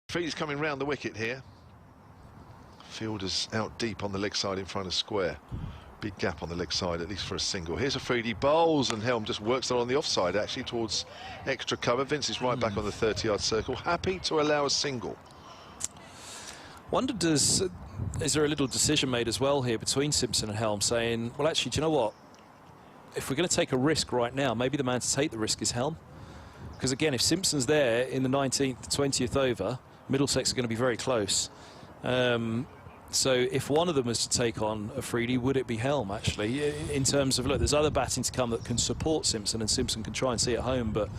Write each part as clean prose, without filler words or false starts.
Afridi's coming round the wicket here. Fielder's out deep on the leg side in front of square. Big gap on the leg side, at least for a single. Here's Afridi, bowls, and Helm just works there on the offside, actually, towards extra cover. Vince is right back on the 30-yard circle, happy to allow a single. Wonder, is there a little decision made as well here between Simpson and Helm, saying, well, actually, do you know what? If we're going to take a risk right now, maybe the man to take the risk is Helm. Because, again, if Simpson's there in the 19th, 20th over, Middlesex are going to be very close. So if one of them was to take on Afridi, would it be Helm, actually? In terms of, look, there's other batting to come that can support Simpson, and Simpson can try and see it home. But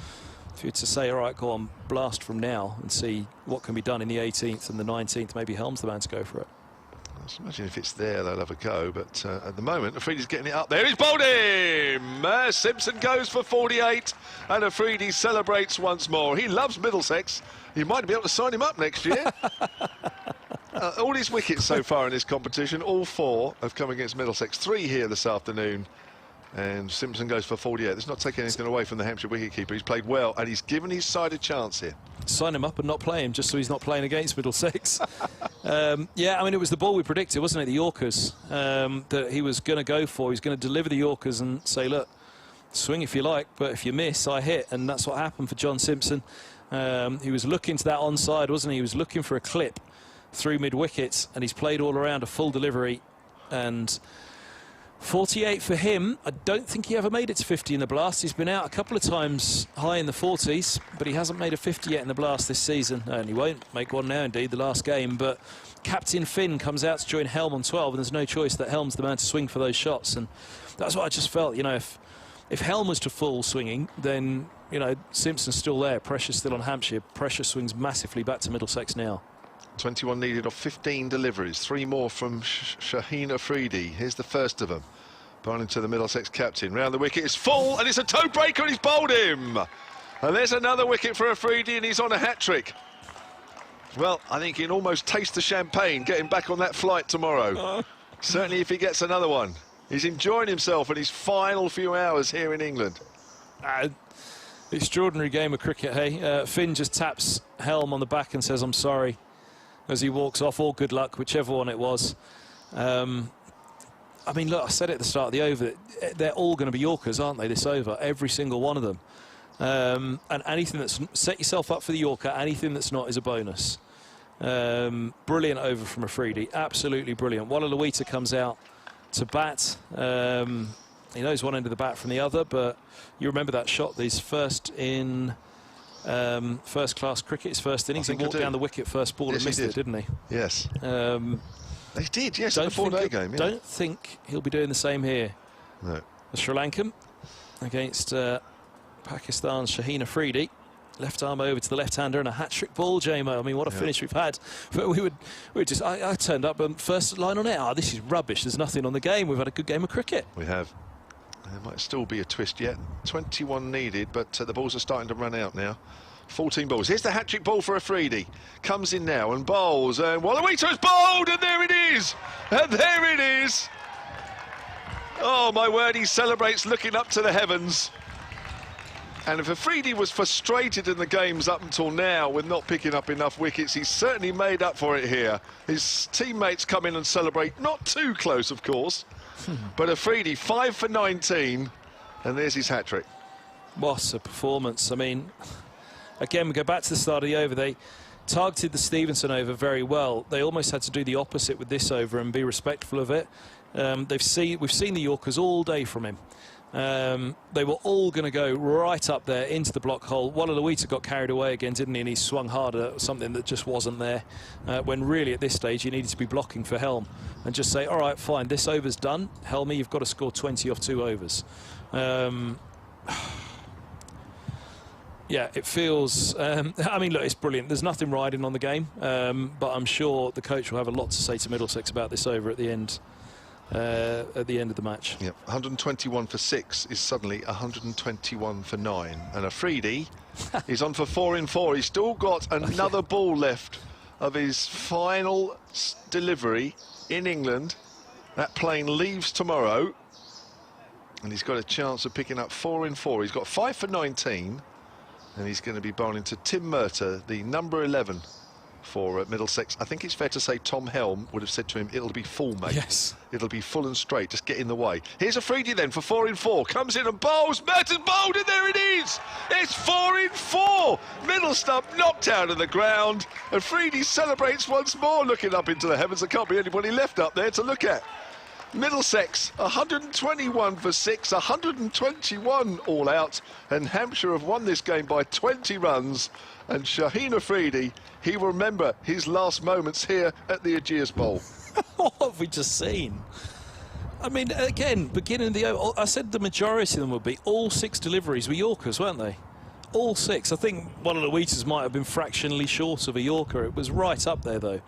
if you were to say, all right, go on, blast from now and see what can be done in the 18th and the 19th, maybe Helm's the man to go for it. I imagine if it's there, they'll have a go. But at the moment, Afridi's getting it up there. He's bowled him! Simpson goes for 48, and Afridi celebrates once more. He loves Middlesex. You might be able to sign him up next year. All his wickets so far in this competition, all 4 have come against Middlesex. 3 here this afternoon. And Simpson goes for 48. That's not taking anything away from the Hampshire wicketkeeper. He's played well, and he's given his side a chance here. Sign him up and not play him, just so he's not playing against Middlesex. Yeah, I mean, it was the ball we predicted, wasn't it? The Yorkers that he was going to go for. He's going to deliver the Yorkers and say, look, swing if you like, but if you miss, I hit. And that's what happened for John Simpson. He was looking to that onside, wasn't he? He was looking for a clip through mid-wickets, and he's played all around a full delivery. And 48 for him. I don't think he ever made it to 50 in the blast. He's been out a couple of times high in the 40s, but he hasn't made a 50 yet in the blast this season. And he won't make one now, indeed, the last game. But Captain Finn comes out to join Helm on 12, and there's no choice that Helm's the man to swing for those shots. And that's what I just felt, you know, if Helm was to fall swinging, then, you know, Simpson's still there. Pressure's still on Hampshire. Pressure swings massively back to Middlesex now. 21 needed off 15 deliveries. 3 more from Shaheen Afridi. Here's the first of them. Bowling to the Middlesex captain. Round the wicket is full, and it's a toe breaker, and he's bowled him. And there's another wicket for Afridi, and he's on a hat-trick. Well, I think he can almost taste the champagne getting back on that flight tomorrow. Certainly if he gets another one. He's enjoying himself in his final few hours here in England. Extraordinary game of cricket, hey? Finn just taps Helm on the back and says, I'm sorry, as he walks off. All good luck, whichever one it was. I mean, look, I said it at the start of the over, they're all going to be Yorkers, aren't they, this over? Every single one of them. And anything that's... Set yourself up for the Yorker, anything that's not is a bonus. Brilliant over from Afridi, absolutely brilliant. Wallaluita comes out to bat. He knows one end of the bat from the other, but you remember that shot, his first in first-class cricket, his first innings. He walked down the wicket first ball and missed it, didn't he? Yes. They did, yes, in the 4-day game. Yeah. Don't think he'll be doing the same here. No. The Sri Lankan against Pakistan's Shaheen Afridi. Left arm over to the left-hander and a hat-trick ball, JMO. I mean, what a finish we've had. But we were just... I turned up first line on it. Oh, this is rubbish. There's nothing on the game. We've had a good game of cricket. We have. There might still be a twist yet. 21 needed, but the balls are starting to run out now. 14 balls. Here's the hat-trick ball for Afridi. Comes in now and bowls. And Wallaluita's bowled, and there it is. And there it is. Oh, my word, he celebrates looking up to the heavens. And if Afridi was frustrated in the games up until now with not picking up enough wickets, he's certainly made up for it here. His teammates come in and celebrate. Not too close, of course. But Afridi, 5 for 19. And there's his hat-trick. What a performance. I mean... Again, we go back to the start of the over. They targeted the Stevenson over very well. They almost had to do the opposite with this over and be respectful of it. We've seen the Yorkers all day from him. They were all going to go right up there into the block hole. Wallaluita got carried away again, didn't he? And he swung harder at something that just wasn't there. When really at this stage you needed to be blocking for Helm and just say, all right, fine, this over's done. Helmy, you've got to score 20 off 2 overs. Yeah, it feels... I mean, look, it's brilliant. There's nothing riding on the game, but I'm sure the coach will have a lot to say to Middlesex about this over at the end of the match. Yep, 121 for 6 is suddenly 121 for 9. And Afridi is on for 4 in 4. He's still got another ball left of his final delivery in England. That plane leaves tomorrow. And he's got a chance of picking up 4 in 4. He's got 5 for 19. And he's going to be bowling to Tim Murtagh, the number 11 for Middlesex. I think it's fair to say Tom Helm would have said to him, it'll be full, mate. Yes. It'll be full and straight, just get in the way. Here's Afridi then for 4 in 4. Comes in and bowls, Merton's bowled, and there it is! It's 4 in 4! Middle stump knocked out of the ground. Afridi celebrates once more, looking up into the heavens. There can't be anybody left up there to look at. Middlesex, 121 for 6, 121 all out, and Hampshire have won this game by 20 runs. And Shaheen Afridi, he will remember his last moments here at the Ageas Bowl. What have we just seen? I mean, again, beginning of the over, I said the majority of them would be. All 6 deliveries were Yorkers, weren't they? All 6. I think one of the Wheaters might have been fractionally short of a Yorker. It was right up there, though.